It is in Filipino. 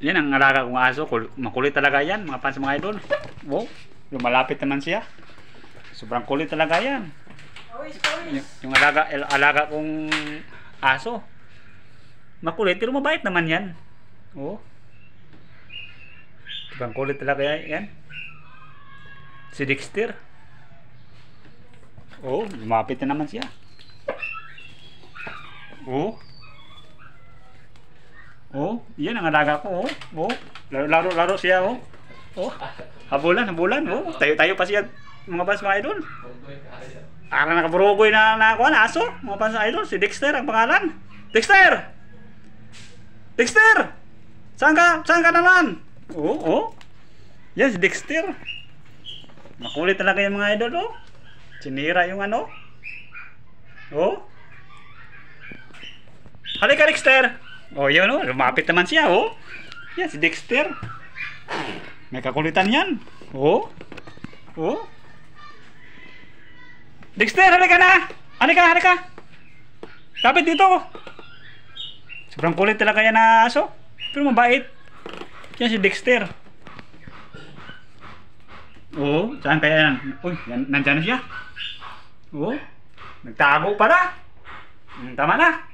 Yan ang alaga kong aso. Makulit talaga yan, mga fans, mga idol. Oh, lumalapit naman siya. Sobrang kulit talaga yan. Yung alaga kong aso. Makulit, pero mabait naman yan. Oh. Sobrang kulit talaga yan. Si Dexter. Oh, lumapit na naman siya. Oh. Oh, yan ang alaga ko. Oh. Oh, laro siya. Oh. Oh. Habulan. Oh, tayo pa siya, mga fans, mga idol. Ara nakaburugoy na kuan aso, mga fans, idol. Si Dexter ang pangalan. Dexter! Dexter! Saan ka naman? Oh. Yan si Dexter. Makulit talaga yung mga idol, oh. Sinira yung ano. Oh. Halika, Dexter. Oh, yun, oh. Lumapit naman siya, oh. Yan si Dexter. May kakulitan yan. Oh. Oh. Dexter, halika na. Halika. Lapit dito. Sobrang kulit talaga yan na aso. Pero mabait. Yan si Dexter. Oh, saan kaya yan? Uy, nandyan na siya. Oh, nagtago pala. Tama na.